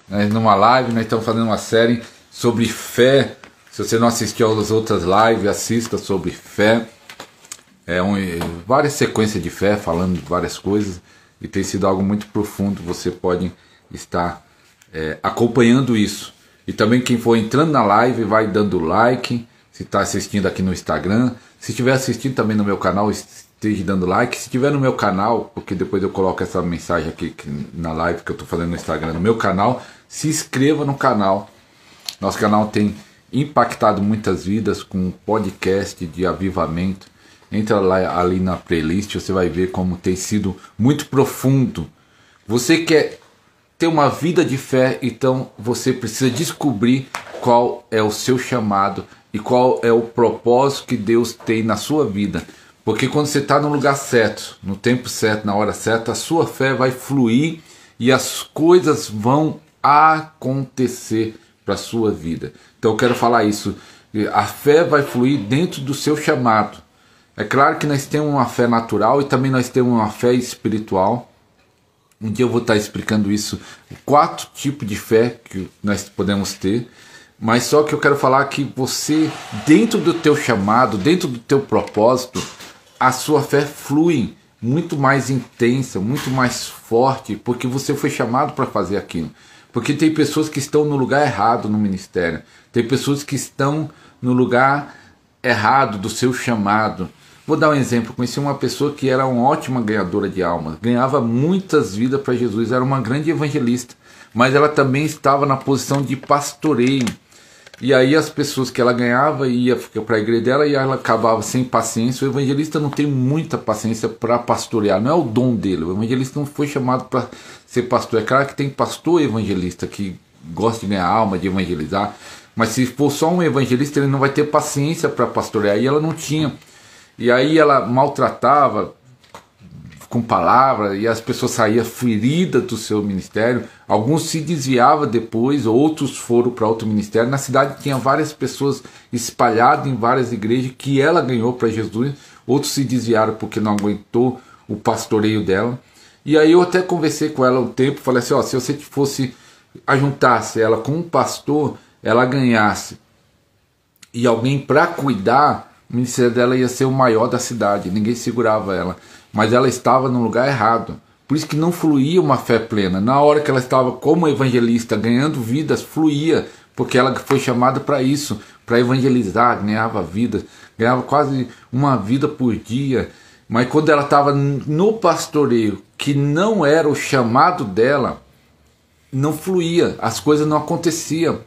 numa live, nós estamos fazendo uma série sobre fé. Se você não assistiu às outras lives, assista sobre fé. Várias sequências de fé, falando de várias coisas, e tem sido algo muito profundo. Você pode estar acompanhando isso. E também quem for entrando na live, vai dando like. Se está assistindo aqui no Instagram, se estiver assistindo também no meu canal, esteja dando like. Se estiver no meu canal, porque depois eu coloco essa mensagem aqui na live que eu estou fazendo no Instagram, no meu canal, se inscreva no canal. Nosso canal tem impactado muitas vidas com podcast de avivamento. Entra lá, ali na playlist, você vai ver como tem sido muito profundo. Você quer ter uma vida de fé, então você precisa descobrir qual é o seu chamado e qual é o propósito que Deus tem na sua vida. Porque quando você está no lugar certo, no tempo certo, na hora certa, a sua fé vai fluir e as coisas vão acontecer para a sua vida. Então eu quero falar isso. A fé vai fluir dentro do seu chamado. É claro que nós temos uma fé natural e também nós temos uma fé espiritual. Um dia eu vou estar explicando isso, 4 tipos de fé que nós podemos ter. Mas só que eu quero falar que você, dentro do teu chamado, dentro do teu propósito, a sua fé flui muito mais intensa, muito mais forte, porque você foi chamado para fazer aquilo. Porque tem pessoas que estão no lugar errado no ministério. Tem pessoas que estão no lugar errado do seu chamado. Vou dar um exemplo. Conheci uma pessoa que era uma ótima ganhadora de almas. Ganhava muitas vidas para Jesus. Era uma grande evangelista. Mas ela também estava na posição de pastoreio. E aí as pessoas que ela ganhava iam para a igreja dela e ela acabava sem paciência. O evangelista não tem muita paciência para pastorear. Não é o dom dele. O evangelista não foi chamado para ser pastor. É claro que tem pastor evangelista que gosta de ganhar alma, de evangelizar. Mas se for só um evangelista, ele não vai ter paciência para pastorear. E ela não tinha. E aí ela maltratava com palavras e as pessoas saíam feridas do seu ministério. Alguns se desviavam depois, outros foram para outro ministério. Na cidade tinha várias pessoas espalhadas em várias igrejas que ela ganhou para Jesus. Outros se desviaram porque não aguentou o pastoreio dela. E aí eu até conversei com ela um tempo, falei assim, se você fosse ajuntasse ela com um pastor, ela ganhasse e alguém para cuidar, o ministério dela ia ser o maior da cidade, ninguém segurava ela. Mas ela estava no lugar errado. Por isso que não fluía uma fé plena. Na hora que ela estava como evangelista, ganhando vidas, fluía. Porque ela foi chamada para isso, para evangelizar, ganhava vidas. Ganhava quase uma vida por dia. Mas quando ela estava no pastoreio, que não era o chamado dela, não fluía, as coisas não aconteciam.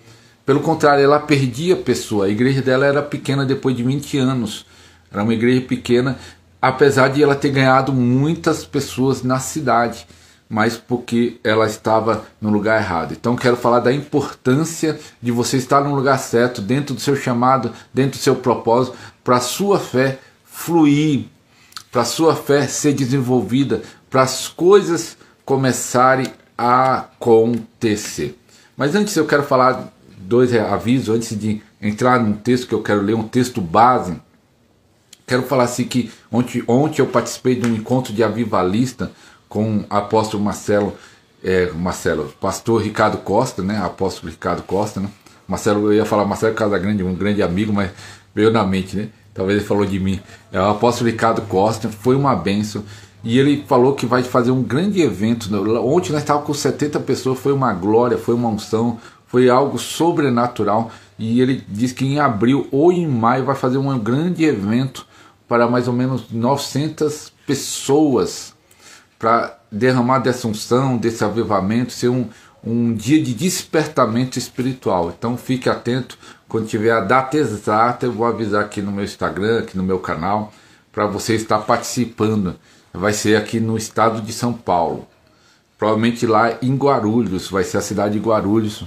Pelo contrário, ela perdia a pessoa. A igreja dela era pequena depois de 20 anos. Era uma igreja pequena, apesar de ela ter ganhado muitas pessoas na cidade, mas porque ela estava no lugar errado. Então quero falar da importância de você estar no lugar certo, dentro do seu chamado, dentro do seu propósito, para a sua fé fluir, para a sua fé ser desenvolvida, para as coisas começarem a acontecer. Mas antes eu quero falar 2 avisos, antes de entrar num texto que eu quero ler, um texto base. Quero falar assim que ontem eu participei de um encontro de avivalista com o apóstolo pastor Ricardo Costa, né? Apóstolo Ricardo Costa, né? Marcelo, eu ia falar Marcelo Casagrande, um grande amigo, mas veio na mente, né? Talvez ele falou de mim. É o apóstolo Ricardo Costa, foi uma bênção. E ele falou que vai fazer um grande evento. Ontem nós estávamos com 70 pessoas, foi uma glória, foi uma unção, foi algo sobrenatural. E ele disse que em abril ou em maio vai fazer um grande evento para mais ou menos 900 pessoas, para derramar dessa unção, desse avivamento, ser um dia de despertamento espiritual. Então fique atento, quando tiver a data exata, eu vou avisar aqui no meu Instagram, aqui no meu canal, para você estar participando. Vai ser aqui no estado de São Paulo, provavelmente lá em Guarulhos, vai ser a cidade de Guarulhos,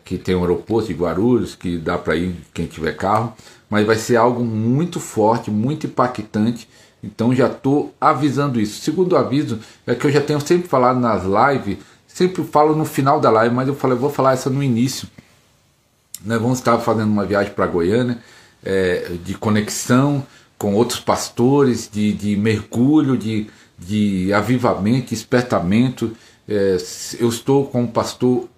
que tem um aeroporto de Guarulhos, que dá para ir quem tiver carro, mas vai ser algo muito forte, muito impactante. Então já estou avisando isso. Segundo aviso é que eu já tenho sempre falado nas lives, sempre falo no final da live, mas eu falei, vou falar essa no início. Nós vamos estar fazendo uma viagem para Goiânia, de conexão com outros pastores, de mergulho, de avivamento, despertamento. Eu estou com o pastor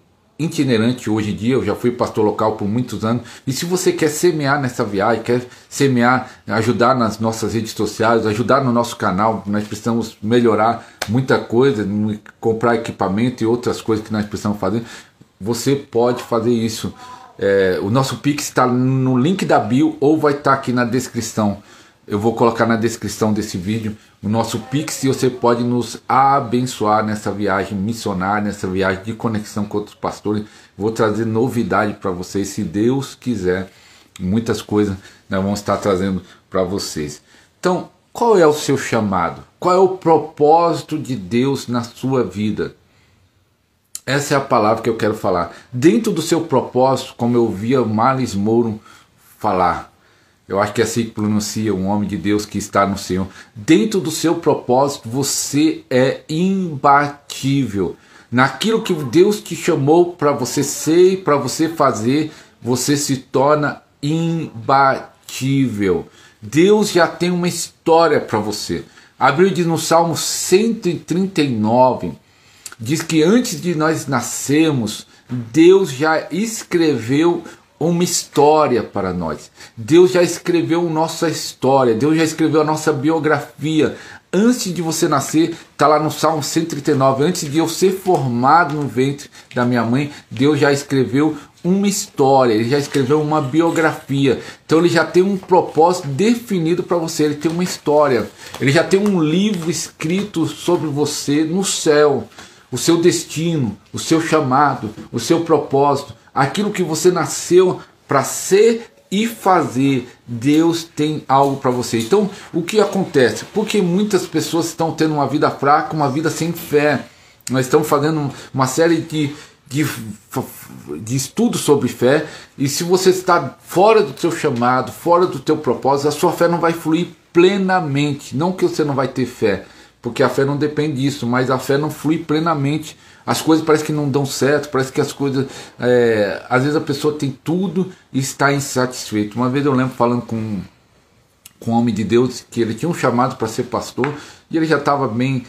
itinerante hoje em dia, eu já fui pastor local por muitos anos, e se você quer semear nessa viagem, quer semear, ajudar nas nossas redes sociais, ajudar no nosso canal, nós precisamos melhorar muita coisa, comprar equipamento e outras coisas que nós precisamos fazer, você pode fazer isso. O nosso Pix está no link da bio ou vai estar aqui na descrição. Eu vou colocar na descrição desse vídeo o nosso Pix e você pode nos abençoar nessa viagem missionária, nessa viagem de conexão com outros pastores. Vou trazer novidade para vocês, se Deus quiser. Muitas coisas nós vamos estar trazendo para vocês. Então, qual é o seu chamado? Qual é o propósito de Deus na sua vida? Essa é a palavra que eu quero falar. Dentro do seu propósito, como eu via Marlis Mouro falar, eu acho que é assim que pronuncia um homem de Deus que está no Senhor. Dentro do seu propósito, você é imbatível. Naquilo que Deus te chamou para você ser e para você fazer, você se torna imbatível. Deus já tem uma história para você. A Bíblia diz no Salmo 139, diz que antes de nós nascermos, Deus já escreveu uma história para nós. Deus já escreveu a nossa história, Deus já escreveu a nossa biografia. Antes de você nascer, está lá no Salmo 139, antes de eu ser formado no ventre da minha mãe, Deus já escreveu uma história, Ele já escreveu uma biografia. Então Ele já tem um propósito definido para você, Ele tem uma história. Ele já tem um livro escrito sobre você no céu. O seu destino, o seu chamado, o seu propósito, aquilo que você nasceu para ser e fazer, Deus tem algo para você. Então, o que acontece? Porque muitas pessoas estão tendo uma vida fraca, uma vida sem fé. Nós estamos fazendo uma série de estudos sobre fé, e se você está fora do seu chamado, fora do teu propósito, a sua fé não vai fluir plenamente. Não que você não vai ter fé, porque a fé não depende disso, mas a fé não flui plenamente. As coisas parecem que não dão certo, parece que as coisas... às vezes a pessoa tem tudo e está insatisfeito. Uma vez eu lembro falando com um homem de Deus, que ele tinha um chamado para ser pastor, e ele já estava bem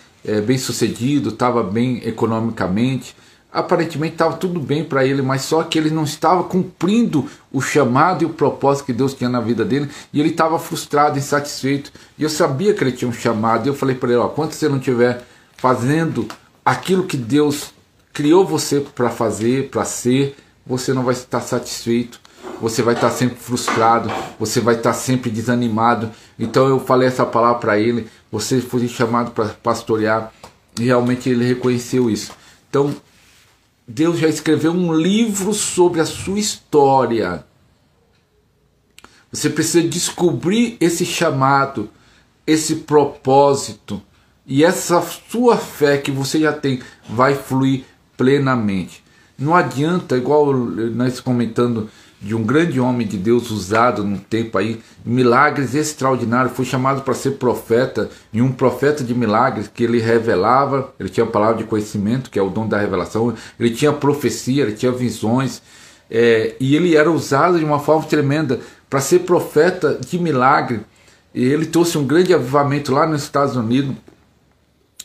sucedido, estava bem economicamente, aparentemente estava tudo bem para ele, mas só que ele não estava cumprindo o chamado e o propósito que Deus tinha na vida dele, e ele estava frustrado, insatisfeito, e eu sabia que ele tinha um chamado, e eu falei para ele, quando você não estiver fazendo aquilo que Deus criou você para fazer, para ser, você não vai estar satisfeito, você vai estar sempre frustrado, você vai estar sempre desanimado. Então eu falei essa palavra para ele, você foi chamado para pastorear, e realmente ele reconheceu isso. Então Deus já escreveu um livro sobre a sua história. Você precisa descobrir esse chamado, esse propósito, e essa sua fé que você já tem vai fluir plenamente. Não adianta, igual nós comentando de um grande homem de Deus usado no tempo aí, milagres extraordinários, foi chamado para ser profeta, e um profeta de milagres que ele revelava, ele tinha a palavra de conhecimento, que é o dom da revelação, ele tinha profecia, ele tinha visões, e ele era usado de uma forma tremenda para ser profeta de milagre, e ele trouxe um grande avivamento lá nos Estados Unidos,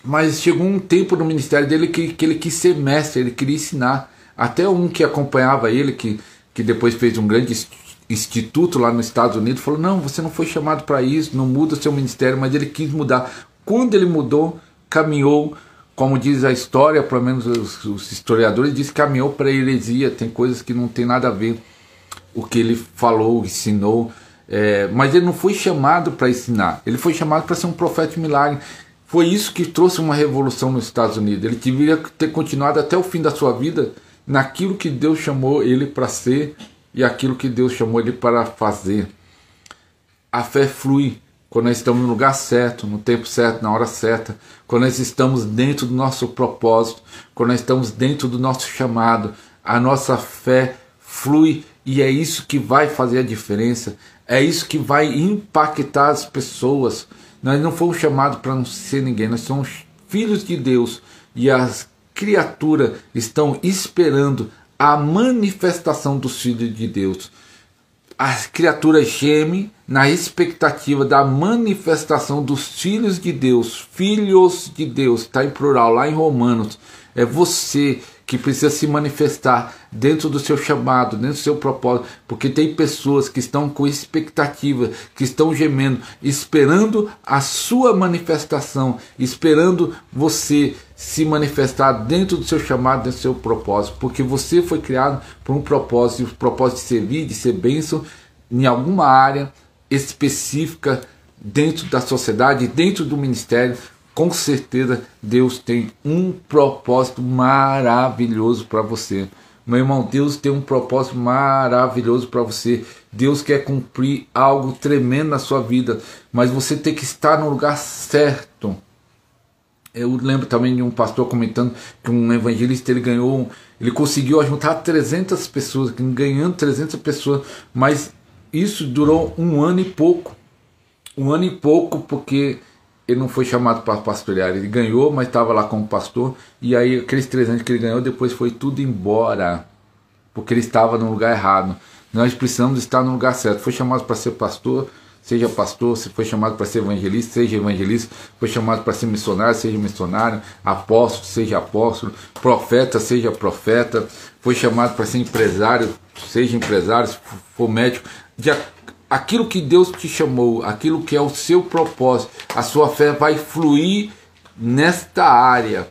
mas chegou um tempo no ministério dele que ele quis ser mestre, ele queria ensinar, até um que acompanhava ele, que depois fez um grande instituto lá nos Estados Unidos, falou, não, você não foi chamado para isso, não muda o seu ministério, mas ele quis mudar. Quando ele mudou, caminhou, como diz a história, pelo menos os historiadores dizem que caminhou para a heresia, tem coisas que não tem nada a ver o que ele falou, ensinou, mas ele não foi chamado para ensinar, ele foi chamado para ser um profeta de milagre. Foi isso que trouxe uma revolução nos Estados Unidos, ele deveria ter continuado até o fim da sua vida naquilo que Deus chamou ele para ser e aquilo que Deus chamou ele para fazer. A fé flui quando nós estamos no lugar certo, no tempo certo, na hora certa, quando nós estamos dentro do nosso propósito, quando nós estamos dentro do nosso chamado, a nossa fé flui, e é isso que vai fazer a diferença, é isso que vai impactar as pessoas. Nós não fomos chamados para não ser ninguém, nós somos filhos de Deus, e as criaturas estão esperando a manifestação dos filhos de Deus. As criaturas gemem na expectativa da manifestação dos filhos de Deus. Filhos de Deus, está em plural lá em Romanos. É você que precisa se manifestar dentro do seu chamado, dentro do seu propósito, porque tem pessoas que estão com expectativa, que estão gemendo, esperando a sua manifestação, esperando você se manifestar dentro do seu chamado, dentro do seu propósito, porque você foi criado por um propósito, o propósito de servir, de ser bênção em alguma área específica dentro da sociedade, dentro do ministério. Com certeza Deus tem um propósito maravilhoso para você. Meu irmão, Deus tem um propósito maravilhoso para você. Deus quer cumprir algo tremendo na sua vida, mas você tem que estar no lugar certo. Eu lembro também de um pastor comentando que um evangelista ele conseguiu juntar 300 pessoas, ganhando 300 pessoas, mas isso durou um ano e pouco. Um ano e pouco, porque ele não foi chamado para pastorear. Ele ganhou, mas estava lá como pastor. E aí aqueles 300 que ele ganhou, depois foi tudo embora, porque ele estava no lugar errado. Nós precisamos estar no lugar certo. Foi chamado para ser pastor, seja pastor. Se foi chamado para ser evangelista, seja evangelista. Foi chamado para ser missionário, seja missionário. Apóstolo, seja apóstolo. Profeta, seja profeta. Foi chamado para ser empresário, seja empresário. Se for médico, aquilo que Deus te chamou, aquilo que é o seu propósito, a sua fé vai fluir nesta área.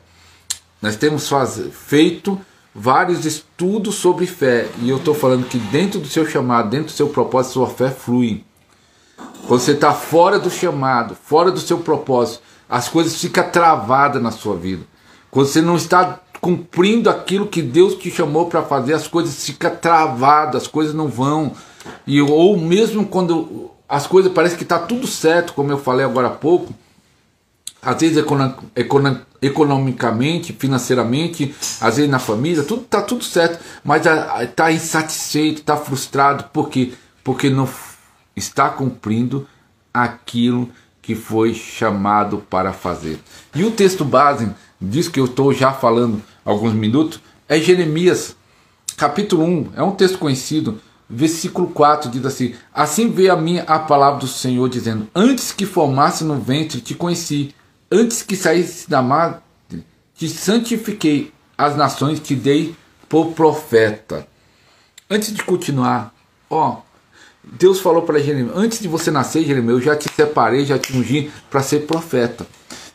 Nós temos feito vários estudos sobre fé, e eu estou falando que dentro do seu chamado, dentro do seu propósito, sua fé flui. Quando você está fora do chamado, fora do seu propósito, as coisas ficam travadas na sua vida. Quando você não está cumprindo aquilo que Deus te chamou para fazer, as coisas ficam travadas, as coisas não vão. Ou mesmo quando as coisas parecem que está tudo certo, como eu falei agora há pouco, às vezes economicamente, financeiramente, às vezes na família, está tudo certo, mas está insatisfeito, está frustrado, porque não está cumprindo aquilo que foi chamado para fazer. E o texto base disso que eu estou já falando há alguns minutos é Jeremias, capítulo 1, é um texto conhecido. Versículo 4 diz assim: assim veio a mim a palavra do Senhor, dizendo: antes que formasse no ventre te conheci, antes que saísse da madre te santifiquei, as nações te dei por profeta. Antes de continuar, Deus falou para Jeremias: antes de você nascer, Jeremias, eu já te separei, já te ungi para ser profeta.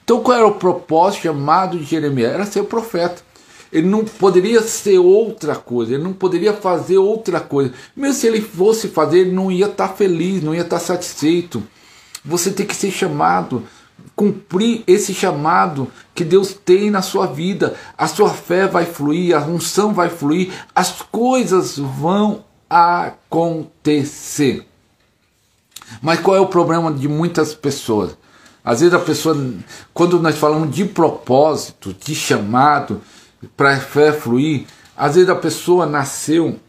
Então qual era o propósito chamado de Jeremias? Era ser profeta. Ele não poderia ser outra coisa, ele não poderia fazer outra coisa. Mesmo se ele fosse fazer, ele não ia estar feliz, não ia estar satisfeito. Você tem que ser chamado, cumprir esse chamado que Deus tem na sua vida. A sua fé vai fluir, a unção vai fluir, as coisas vão acontecer. Mas qual é o problema de muitas pessoas? Às vezes a pessoa, quando nós falamos de propósito, de chamado, para a fé fluir, às vezes a pessoa nasceu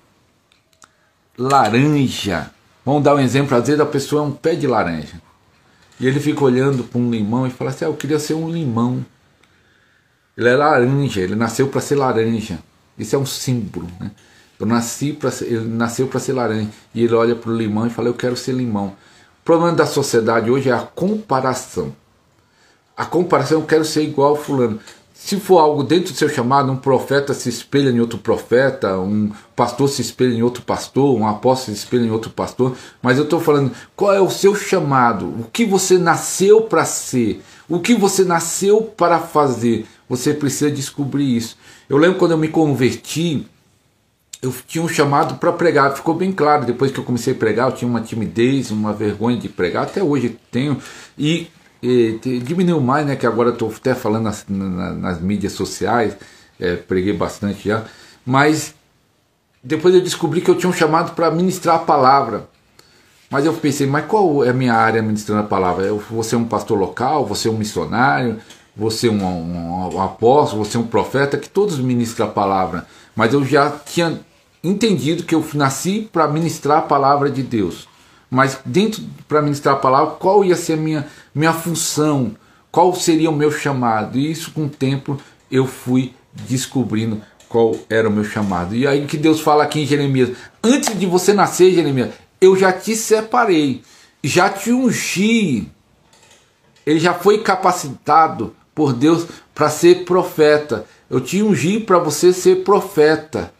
laranja. Vamos dar um exemplo: às vezes a pessoa é um pé de laranja e ele fica olhando para um limão e fala assim: eu queria ser um limão. Ele é laranja, ele nasceu para ser laranja. Isso é um símbolo, né? Ele nasceu para ser laranja, e ele olha para o limão e fala: eu quero ser limão. O problema da sociedade hoje é a comparação. A comparação: eu quero ser igual a fulano. Se for algo dentro do seu chamado, um profeta se espelha em outro profeta, um pastor se espelha em outro pastor, um apóstolo se espelha em outro pastor. Mas eu estou falando, qual é o seu chamado? O que você nasceu para ser? O que você nasceu para fazer? Você precisa descobrir isso. Eu lembro quando eu me converti, eu tinha um chamado para pregar. Ficou bem claro, depois que eu comecei a pregar, eu tinha uma timidez, uma vergonha de pregar. Até hoje tenho. E diminuiu mais, né? Que agora estou até falando nas mídias sociais, preguei bastante já, mas depois eu descobri que eu tinha um chamado para ministrar a palavra. Mas eu pensei: mas qual é a minha área ministrando a palavra? Eu vou ser um pastor local, vou ser um missionário, vou ser um apóstolo, vou ser um profeta, que todos ministram a palavra. Mas eu já tinha entendido que eu nasci para ministrar a palavra de Deus. Mas dentro, para ministrar a palavra, qual ia ser a minha função? Qual seria o meu chamado? E isso, com o tempo, eu fui descobrindo qual era o meu chamado. E aí que Deus fala aqui em Jeremias: antes de você nascer, Jeremias, eu já te separei, já te ungi. Ele já foi capacitado por Deus para ser profeta. eu te ungi para você ser profeta.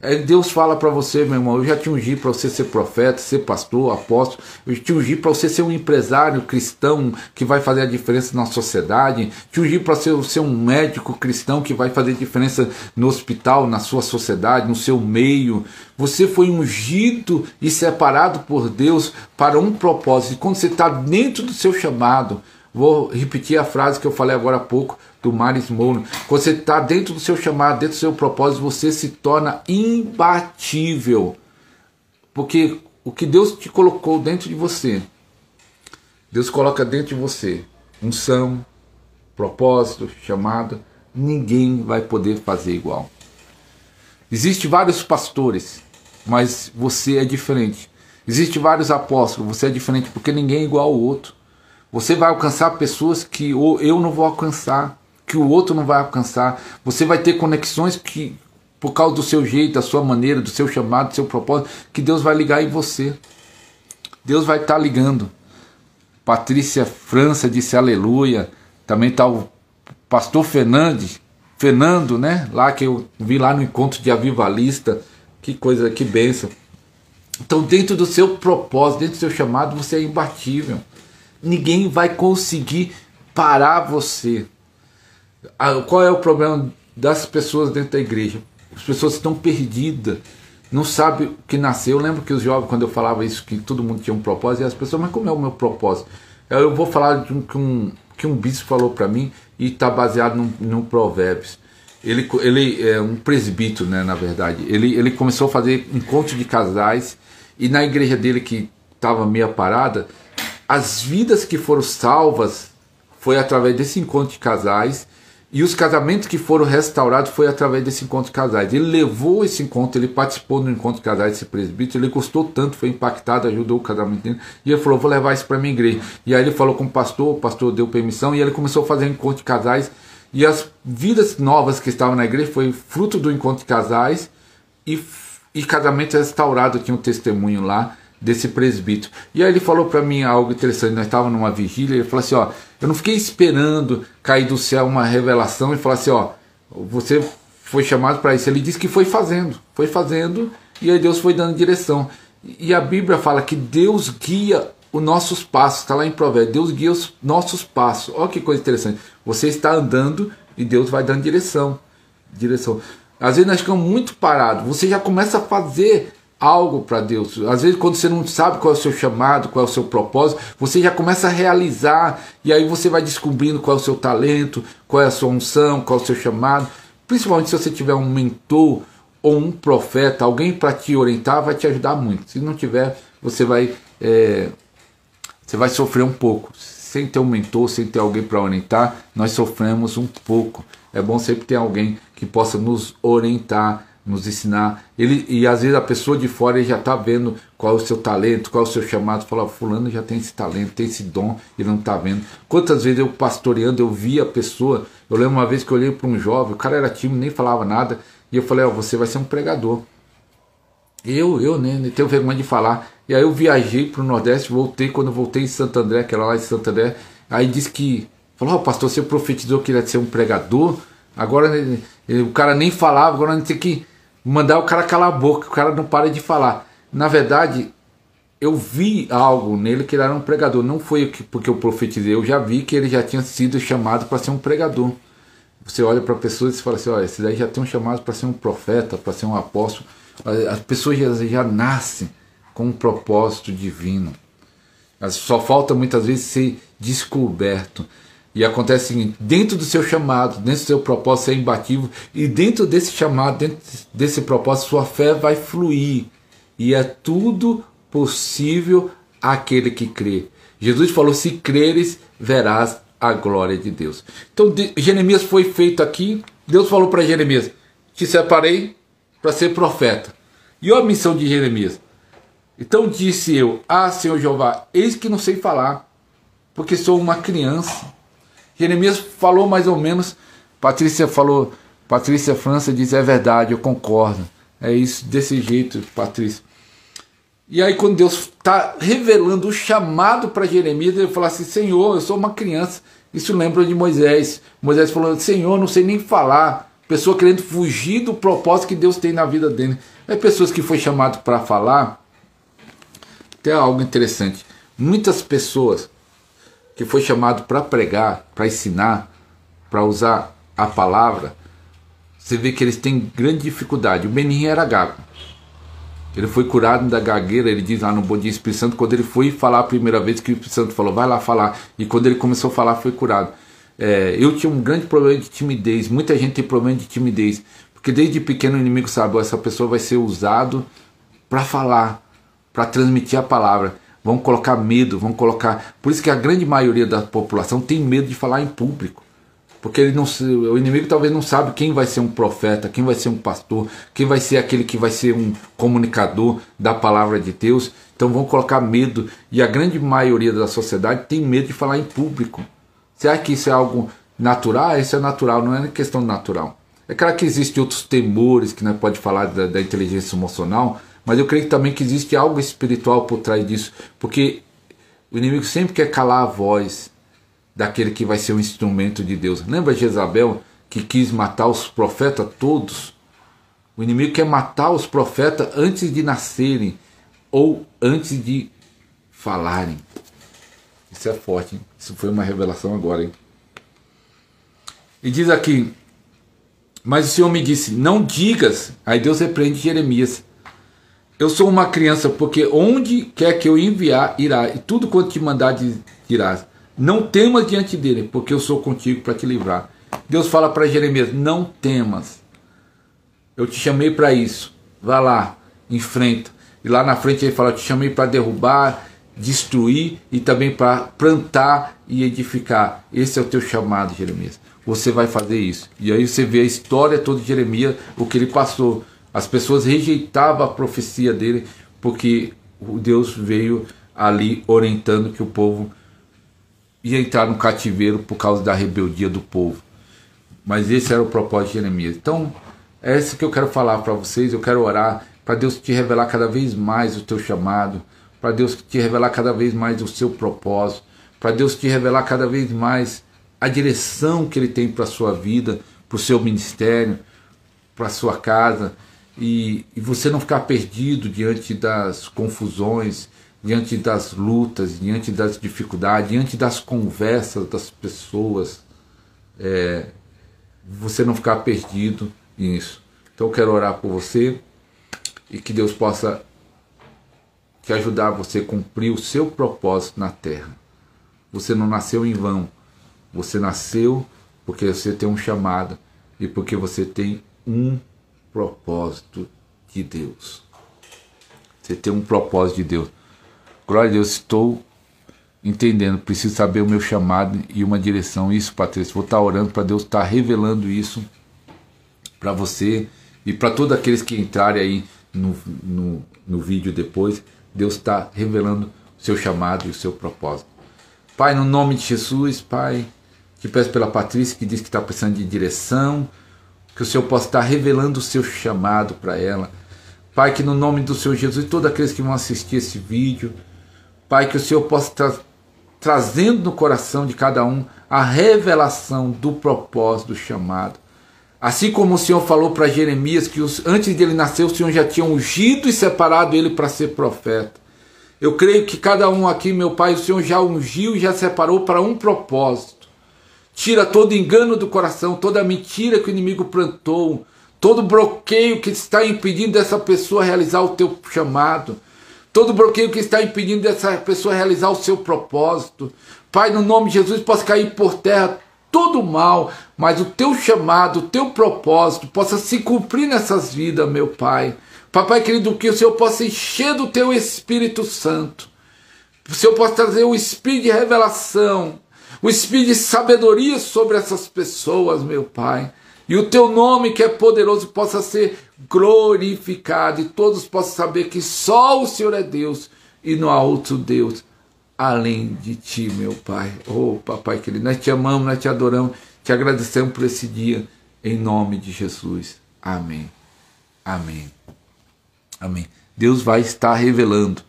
Aí Deus fala para você, meu irmão, eu já te ungi para você ser profeta, ser pastor, apóstolo, eu te ungi para você ser um empresário cristão que vai fazer a diferença na sociedade, te ungi para ser um médico cristão que vai fazer diferença no hospital, na sua sociedade, no seu meio. Você foi ungido e separado por Deus para um propósito. E quando você está dentro do seu chamado, vou repetir a frase que eu falei agora há pouco, do Myles Munroe. Quando você está dentro do seu chamado, dentro do seu propósito, você se torna imbatível. Porque o que Deus te colocou dentro de você, Deus coloca dentro de você unção, propósito, chamado, ninguém vai poder fazer igual. Existem vários pastores, mas você é diferente. Existem vários apóstolos, você é diferente, porque ninguém é igual ao outro. Você vai alcançar pessoas que eu não vou alcançar, que o outro não vai alcançar. Você vai ter conexões que, por causa do seu jeito, da sua maneira, do seu chamado, do seu propósito, que Deus vai ligar em você. Deus vai estar ligando. Patrícia França disse aleluia. Também está o pastor Fernando, né? Lá que eu vi lá no encontro de avivalista. Que coisa, que bênção. Então, dentro do seu propósito, dentro do seu chamado, você é imbatível. Ninguém vai conseguir parar você. Qual é o problema das pessoas dentro da igreja? As pessoas estão perdidas, não sabem o que nasceu. Eu lembro que os jovens, quando eu falava isso, que todo mundo tinha um propósito, e as pessoas, mas como é o meu propósito? Eu vou falar de que um bispo falou para mim, e está baseado num Provérbios. Ele é um presbítero, né, na verdade. Ele começou a fazer encontros de casais, e na igreja dele, que estava meio parada, as vidas que foram salvas foi através desse encontro de casais, e os casamentos que foram restaurados foi através desse encontro de casais. Ele levou esse encontro, ele participou do encontro de casais, esse presbítero, ele gostou tanto, foi impactado, ajudou o casamento dele, e ele falou, vou levar isso para a minha igreja. E aí ele falou com o pastor deu permissão, e ele começou a fazer um encontro de casais, e as vidas novas que estavam na igreja foi fruto do encontro de casais, e casamento restaurado. Tinha um testemunho lá desse presbítero. E aí ele falou para mim algo interessante. Nós estávamos numa vigília, ele falou assim, ó, eu não fiquei esperando cair do céu uma revelação e falar assim, ó, você foi chamado para isso. Ele disse que foi fazendo, e aí Deus foi dando direção. E a Bíblia fala que Deus guia os nossos passos, está lá em Provérbios, Deus guia os nossos passos. Olha que coisa interessante, você está andando e Deus vai dando direção. Às vezes nós ficamos muito parados, você já começa a fazer algo para Deus. Às vezes quando você não sabe qual é o seu chamado, qual é o seu propósito, você já começa a realizar, e aí você vai descobrindo qual é o seu talento, qual é a sua unção, qual é o seu chamado. Principalmente se você tiver um mentor ou um profeta, alguém para te orientar, vai te ajudar muito. Se não tiver, você vai sofrer um pouco. Sem ter um mentor, sem ter alguém para orientar, nós sofremos um pouco. É bom sempre ter alguém que possa nos orientar, nos ensinar. E às vezes a pessoa de fora ele já está vendo qual é o seu talento, qual é o seu chamado. Fala, fulano já tem esse talento, tem esse dom, e não está vendo. Quantas vezes eu pastoreando, eu vi a pessoa. Eu lembro uma vez que eu olhei para um jovem, o cara era tímido, nem falava nada, e eu falei, ó, você vai ser um pregador. Eu nem tenho vergonha de falar. E aí eu viajei para o Nordeste, voltei, quando eu voltei em Santo André, que era lá em Santo André, aí disse que, falou, pastor, você profetizou que ele ia ser um pregador, agora o cara nem falava, agora a gente tem que mandar o cara calar a boca, o cara não para de falar. Na verdade, eu vi algo nele que ele era um pregador, não foi porque eu profetizei, eu já vi que ele já tinha sido chamado para ser um pregador. Você olha para pessoas e fala assim, olha, esse daí já tem um chamado para ser um profeta, para ser um apóstolo. As pessoas já nascem com um propósito divino. Só falta muitas vezes ser descoberto. E acontece o seguinte, dentro do seu chamado, dentro do seu propósito, você é imbatível, e dentro desse chamado, dentro desse propósito, sua fé vai fluir, e é tudo possível àquele que crê. Jesus falou, se creres, verás a glória de Deus. Então Jeremias foi feito aqui, Deus falou para Jeremias, te separei para ser profeta. E olha a missão de Jeremias. Então disse eu, Senhor Jeová, eis que não sei falar, porque sou uma criança. Jeremias falou mais ou menos, Patrícia França diz, é verdade, eu concordo. É isso, desse jeito, Patrícia. E aí quando Deus está revelando o chamado para Jeremias, ele fala assim, Senhor, eu sou uma criança, Isso lembra de Moisés. Moisés falou, Senhor, não sei nem falar. Pessoa querendo fugir do propósito que Deus tem na vida dele. É pessoas que foi chamado para falar. Tem algo interessante. Muitas pessoas que foi chamado para pregar, para ensinar, para usar a palavra, você vê que eles têm grande dificuldade. O Benin era gago. Ele foi curado da gagueira, ele diz lá no Bom Dia Espírito Santo, quando ele foi falar a primeira vez, que o Espírito Santo falou, vai lá falar. E quando ele começou a falar, foi curado. Eu tinha um grande problema de timidez, muita gente tem problema de timidez, porque desde pequeno o inimigo sabe, essa pessoa vai ser usado para falar, para transmitir a palavra. Vão colocar medo, vão colocar... Por isso que a grande maioria da população tem medo de falar em público. Porque ele não, o inimigo talvez não sabe quem vai ser um profeta, quem vai ser um pastor, quem vai ser aquele que vai ser um comunicador da palavra de Deus. Então vão colocar medo. E a grande maioria da sociedade tem medo de falar em público. Será que isso é algo natural? Isso é natural, não é questão natural. É claro que existem outros temores que nós pode falar da inteligência emocional, mas eu creio também que existe algo espiritual por trás disso. Porque o inimigo sempre quer calar a voz daquele que vai ser um instrumento de Deus. Lembra Jezabel que quis matar os profetas todos? O inimigo quer matar os profetas antes de nascerem ou antes de falarem. Isso é forte, hein? Isso foi uma revelação agora, hein? E diz aqui, mas o Senhor me disse, não digas, aí Deus repreende Jeremias, eu sou uma criança, porque onde quer que eu enviar, irá, e tudo quanto te mandar dirás. Não temas diante dele, porque eu sou contigo para te livrar. Deus fala para Jeremias, não temas. Eu te chamei para isso. Vá lá, enfrenta. E lá na frente ele fala, eu te chamei para derrubar, destruir e também para plantar e edificar. Esse é o teu chamado, Jeremias. Você vai fazer isso. E aí você vê a história toda de Jeremias, o que ele passou. As pessoas rejeitavam a profecia dele, porque Deus veio ali orientando que o povo ia entrar no cativeiro por causa da rebeldia do povo. Mas esse era o propósito de Jeremias. Então, é isso que eu quero falar para vocês. Eu quero orar para Deus te revelar cada vez mais o teu chamado, para Deus te revelar cada vez mais o seu propósito, para Deus te revelar cada vez mais a direção que Ele tem para a sua vida, para o seu ministério, para a sua casa, e você não ficar perdido diante das confusões, diante das lutas, diante das dificuldades, diante das conversas das pessoas, você não ficar perdido nisso. Então eu quero orar por você e que Deus possa te ajudar a você cumprir o seu propósito na terra. Você não nasceu em vão, você nasceu porque você tem um chamado e porque você tem um propósito de Deus. Você tem um propósito de Deus. Glória a Deus, estou entendendo, preciso saber o meu chamado e uma direção. Isso, Patrícia, vou estar orando para Deus estar revelando isso para você e para todos aqueles que entrarem aí no vídeo depois. Deus está revelando o seu chamado e o seu propósito. Pai, no nome de Jesus, Pai, te peço pela Patrícia que diz que está precisando de direção, que o Senhor possa estar revelando o seu chamado para ela. Pai, que no nome do Senhor Jesus, todos aqueles que vão assistir esse vídeo, Pai, que o Senhor possa estar trazendo no coração de cada um a revelação do propósito do chamado. Assim como o Senhor falou para Jeremias que antes dele nascer o Senhor já tinha ungido e separado ele para ser profeta. Eu creio que cada um aqui, meu Pai, o Senhor já ungiu e já separou para um propósito. Tira todo engano do coração, toda mentira que o inimigo plantou, todo bloqueio que está impedindo dessa pessoa realizar o teu chamado, todo bloqueio que está impedindo dessa pessoa realizar o seu propósito. Pai, no nome de Jesus, possa cair por terra todo o mal, mas o teu chamado, o teu propósito possa se cumprir nessas vidas, meu Pai. Papai querido, que o Senhor possa encher do teu Espírito Santo, o Senhor possa trazer o Espírito de revelação, o Espírito de sabedoria sobre essas pessoas, meu Pai. E o teu nome, que é poderoso, possa ser glorificado e todos possam saber que só o Senhor é Deus e não há outro Deus além de ti, meu Pai. Oh, Papai querido, nós te amamos, nós te adoramos, te agradecemos por esse dia, em nome de Jesus. Amém. Amém. Amém. Deus vai estar revelando.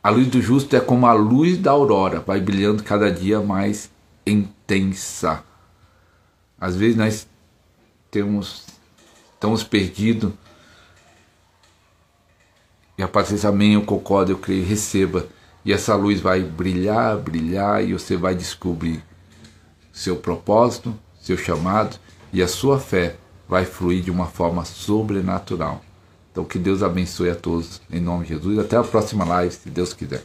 A luz do justo é como a luz da aurora, vai brilhando cada dia mais intensa. Às vezes nós estamos perdidos. E a partir desse amém, eu concordo, eu creio, receba. E essa luz vai brilhar, brilhar, e você vai descobrir seu propósito, seu chamado, e a sua fé vai fluir de uma forma sobrenatural. Então que Deus abençoe a todos, em nome de Jesus. Até a próxima live, se Deus quiser.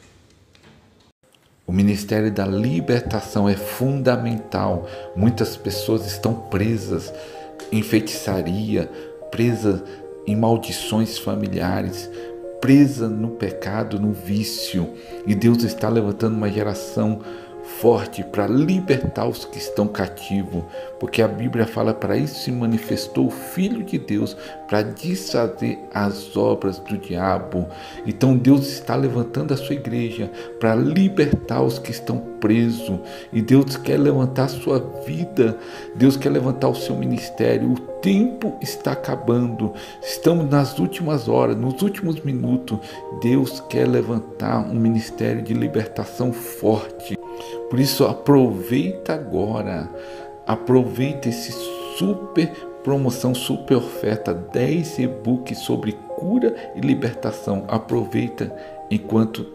O ministério da libertação é fundamental. Muitas pessoas estão presas em feitiçaria, presas em maldições familiares, presa no pecado, no vício. E Deus está levantando uma geração forte para libertar os que estão cativos, porque a Bíblia fala: para isso se manifestou o Filho de Deus, para desfazer as obras do diabo. Então Deus está levantando a sua igreja para libertar os que estão presos, e Deus quer levantar a sua vida, Deus quer levantar o seu ministério. O tempo está acabando, estamos nas últimas horas, nos últimos minutos. Deus quer levantar um ministério de libertação forte. Por isso, aproveita agora, aproveita esse super promoção, super oferta, 10 e-books sobre cura e libertação. Aproveita enquanto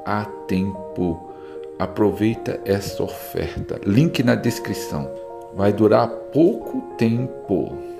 há tempo, aproveita essa oferta. Link na descrição, vai durar pouco tempo.